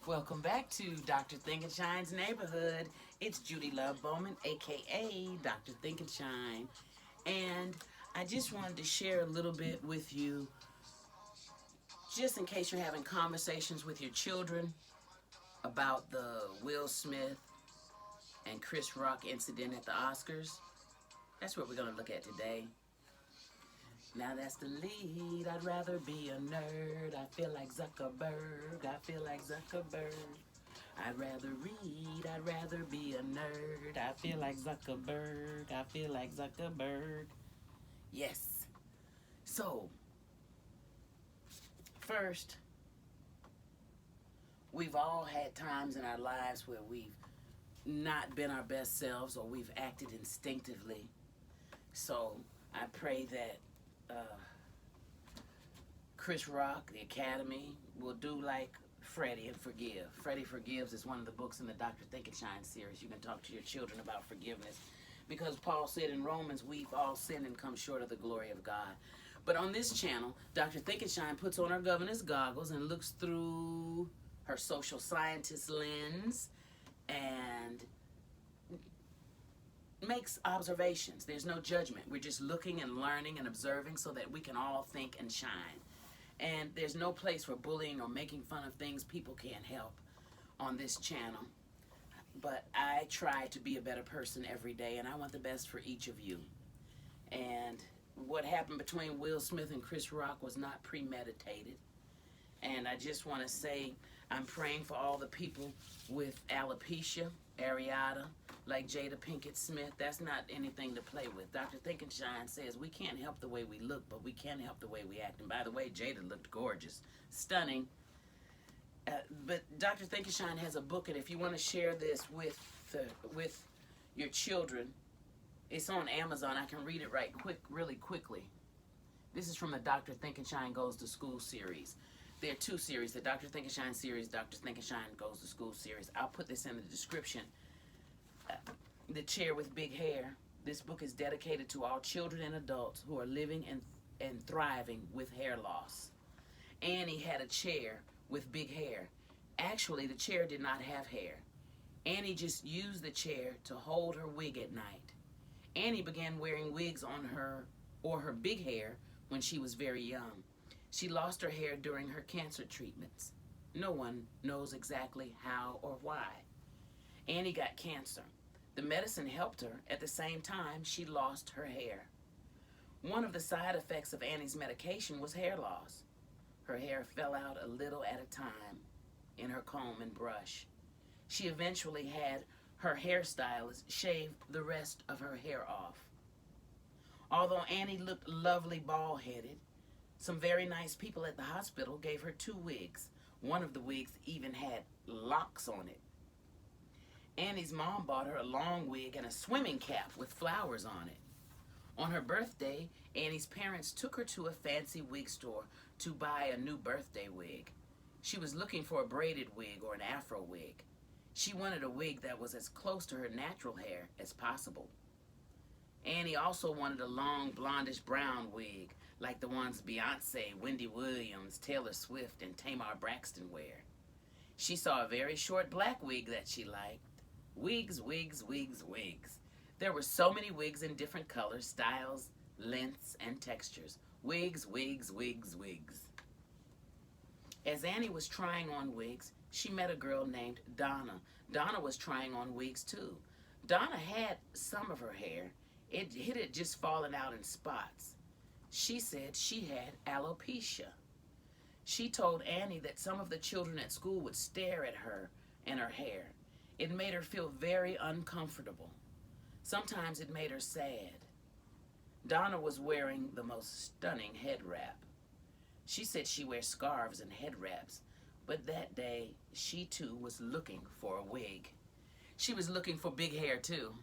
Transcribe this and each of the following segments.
Welcome back to Dr. Thinkenshine's neighborhood. It's Judy Love Bowman, aka Dr. Thinkenshine. And I just wanted to share a little bit with you, just in case you're having conversations with your children about the Will Smith and Chris Rock incident at the Oscars. That's what we're going to look at today. Now that's the lead. I'd rather be a nerd. I feel like Zuckerberg. I feel like Zuckerberg. I'd rather read. I'd rather be a nerd. I feel like Zuckerberg. I feel like Zuckerberg. Yes. So, first, we've all had times in our lives where we've not been our best selves or we've acted instinctively. So, I pray that Chris Rock, the Academy, will do like Freddie and forgive. Freddie Forgives is one of the books in the Dr. Thinkenshine series. You can talk to your children about forgiveness. Because Paul said in Romans, we've all sinned and come short of the glory of God. But on this channel, Dr. Thinkenshine puts on her governor's goggles and looks through her social scientist lens and makes observations. There's no judgment. We're just looking and learning and observing so that we can all think and shine. And there's no place for bullying or making fun of things people can't help on this channel. But I try to be a better person every day, and I want the best for each of you. And what happened between Will Smith and Chris Rock was not premeditated. And I just want to say I'm praying for all the people with alopecia areata, like Jada Pinkett Smith. That's not anything to play with. Dr. Thinkenshine says we can't help the way we look, but we can help the way we act. And by the way, Jada looked gorgeous, stunning. But Dr. Thinkenshine has a book, and if you want to share this with your children, it's on Amazon. I can read it really quickly. This is from the Dr. Thinkenshine Goes to School series. There are two series, the Dr. Thinkenshine series, Dr. Thinkenshine Goes to School series. I'll put this in the description. The Chair with Big Hair. This book is dedicated to all children and adults who are living and thriving with hair loss. Annie had a chair with big hair. Actually, the chair did not have hair. Annie just used the chair to hold her wig at night. Annie began wearing wigs on her big hair when she was very young. She lost her hair during her cancer treatments. No one knows exactly how or why. Annie got cancer. The medicine helped her. At the same time, she lost her hair. One of the side effects of Annie's medication was hair loss. Her hair fell out a little at a time in her comb and brush. She eventually had her hairstylist shave the rest of her hair off. Although Annie looked lovely bald-headed, some very nice people at the hospital gave her 2 wigs. One of the wigs even had locks on it. Annie's mom bought her a long wig and a swimming cap with flowers on it. On her birthday, Annie's parents took her to a fancy wig store to buy a new birthday wig. She was looking for a braided wig or an afro wig. She wanted a wig that was as close to her natural hair as possible. Annie also wanted a long blondish brown wig, like the ones Beyonce, Wendy Williams, Taylor Swift, and Tamar Braxton wear. She saw a very short black wig that she liked. Wigs, wigs, wigs, wigs. There were so many wigs in different colors, styles, lengths, and textures. Wigs, wigs, wigs, wigs. As Annie was trying on wigs, she met a girl named Donna. Donna was trying on wigs too. Donna had some of her hair. It had just fallen out in spots. She said she had alopecia. She told Annie that some of the children at school would stare at her and her hair. It made her feel very uncomfortable. Sometimes it made her sad. Donna was wearing the most stunning head wrap. She said she wears scarves and head wraps, but that day she too was looking for a wig. She was looking for big hair too.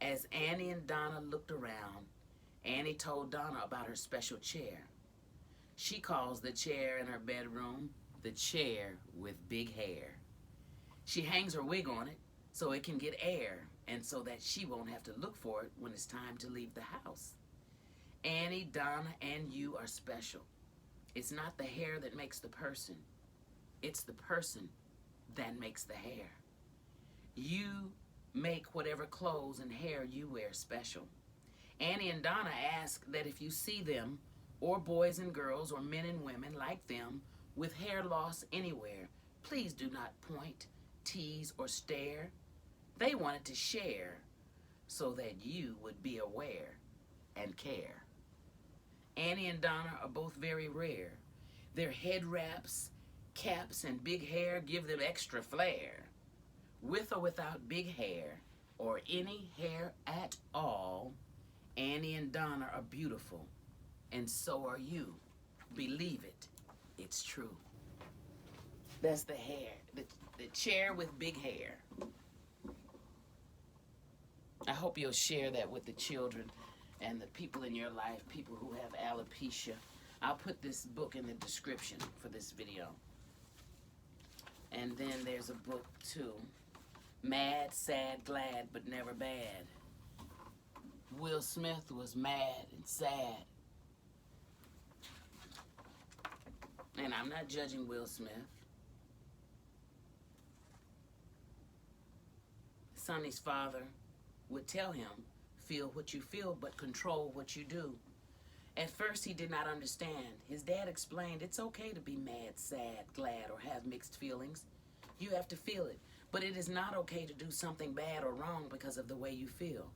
As Annie and Donna looked around, Annie told Donna about her special chair. She calls the chair in her bedroom the chair with big hair. She hangs her wig on it so it can get air and so that she won't have to look for it when it's time to leave the house. Annie, Donna, and you are special. It's not the hair that makes the person. It's the person that makes the hair. You make whatever clothes and hair you wear special. Annie and Donna ask that if you see them, or boys and girls, or men and women like them, with hair loss anywhere, please do not point, tease, or stare. They wanted to share so that you would be aware and care. Annie and Donna are both very rare. Their head wraps, caps, and big hair give them extra flair. With or without big hair, or any hair at all, Annie and Donna are beautiful, and so are you. Believe it, it's true. That's the hair, the chair with big hair. I hope you'll share that with the children and the people in your life, people who have alopecia. I'll put this book in the description for this video. And then there's a book too, Mad, Sad, Glad, but Never Bad. Will Smith was mad and sad. And I'm not judging Will Smith. Sonny's father would tell him, feel what you feel, but control what you do. At first, he did not understand. His dad explained, it's okay to be mad, sad, glad, or have mixed feelings. You have to feel it. But it is not okay to do something bad or wrong because of the way you feel.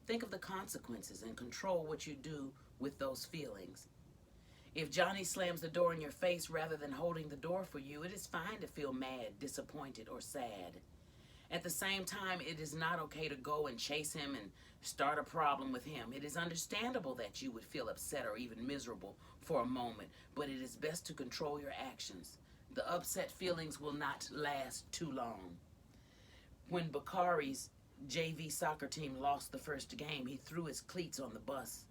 Think of the consequences and control what you do with those feelings. If Johnny slams the door in your face rather than holding the door for you, it is fine to feel mad, disappointed, or sad. At the same time, it is not okay to go and chase him and start a problem with him. It is understandable that you would feel upset or even miserable for a moment, but it is best to control your actions. The upset feelings will not last too long. When Bakari's JV soccer team lost the first game, he threw his cleats on the bus.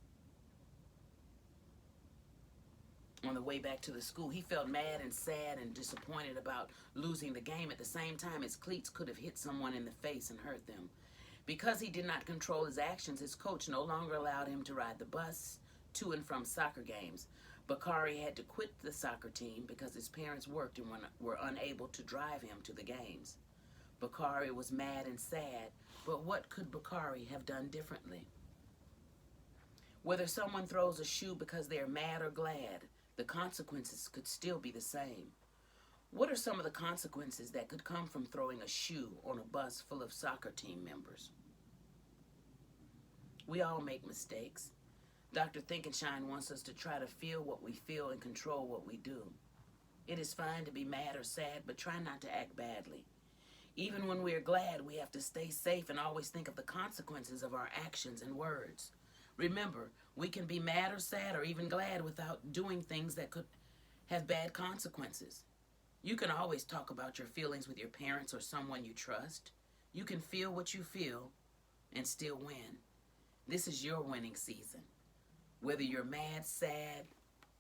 On the way back to the school, he felt mad and sad and disappointed about losing the game. At the same time, his cleats could have hit someone in the face and hurt them. Because he did not control his actions, his coach no longer allowed him to ride the bus to and from soccer games. Bakari had to quit the soccer team because his parents worked and were unable to drive him to the games. Bakari was mad and sad, but what could Bakari have done differently? Whether someone throws a shoe because they are mad or glad, the consequences could still be the same. What are some of the consequences that could come from throwing a shoe on a bus full of soccer team members? We all make mistakes. Dr. Thinkenshine wants us to try to feel what we feel and control what we do. It is fine to be mad or sad, but try not to act badly. Even when we are glad, we have to stay safe and always think of the consequences of our actions and words. Remember, we can be mad or sad or even glad without doing things that could have bad consequences. You can always talk about your feelings with your parents or someone you trust. You can feel what you feel and still win. This is your winning season. Whether you're mad, sad,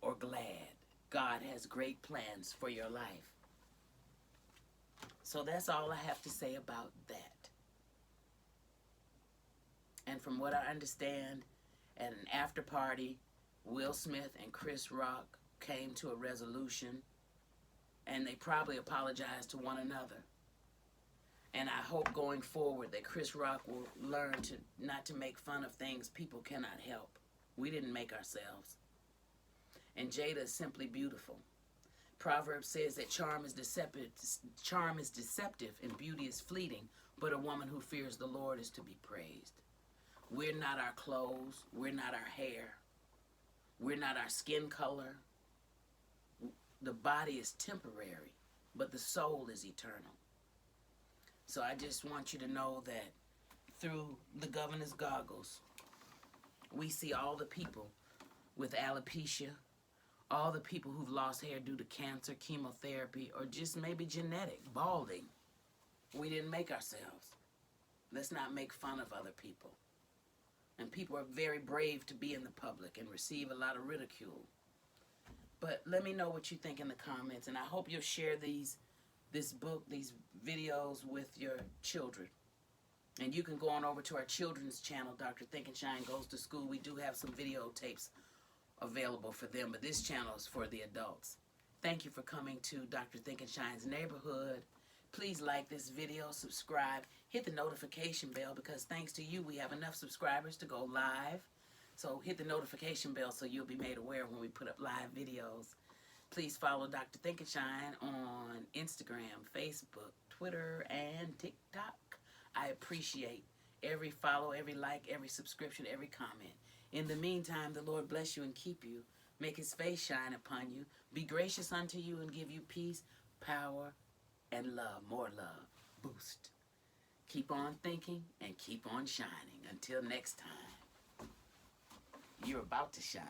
or glad, God has great plans for your life. So that's all I have to say about that. And from what I understand, at an after party, Will Smith and Chris Rock came to a resolution, and they probably apologized to one another. And I hope going forward that Chris Rock will learn to not to make fun of things people cannot help. We didn't make ourselves. And Jada is simply beautiful. Proverbs says that charm is deceptive and beauty is fleeting, but a woman who fears the Lord is to be praised. We're not our clothes. We're not our hair. We're not our skin color. The body is temporary, but the soul is eternal. So I just want you to know that through the governor's goggles, we see all the people with alopecia, all the people who've lost hair due to cancer, chemotherapy, or just maybe genetic, balding. We didn't make ourselves. Let's not make fun of other people. And people are very brave to be in the public and receive a lot of ridicule. But let me know what you think in the comments, and I hope you'll share this book, these videos with your children. And you can go on over to our children's channel, Dr. Thinkenshine Goes to School. We do have some videotapes available for them, but this channel is for the adults. Thank you for coming to Dr. Thinkenshine's neighborhood. Please like this video, subscribe, hit the notification bell, because thanks to you we have enough subscribers to go live. So hit the notification bell so you'll be made aware when we put up live videos. Please follow Dr. Thinkenshine on Instagram, Facebook, Twitter, and TikTok. I appreciate every follow, every like, every subscription, every comment. In the meantime, the Lord bless you and keep you. Make his face shine upon you. Be gracious unto you and give you peace, power, and love. More love. Boost. Keep on thinking and keep on shining. Until next time, you're about to shine.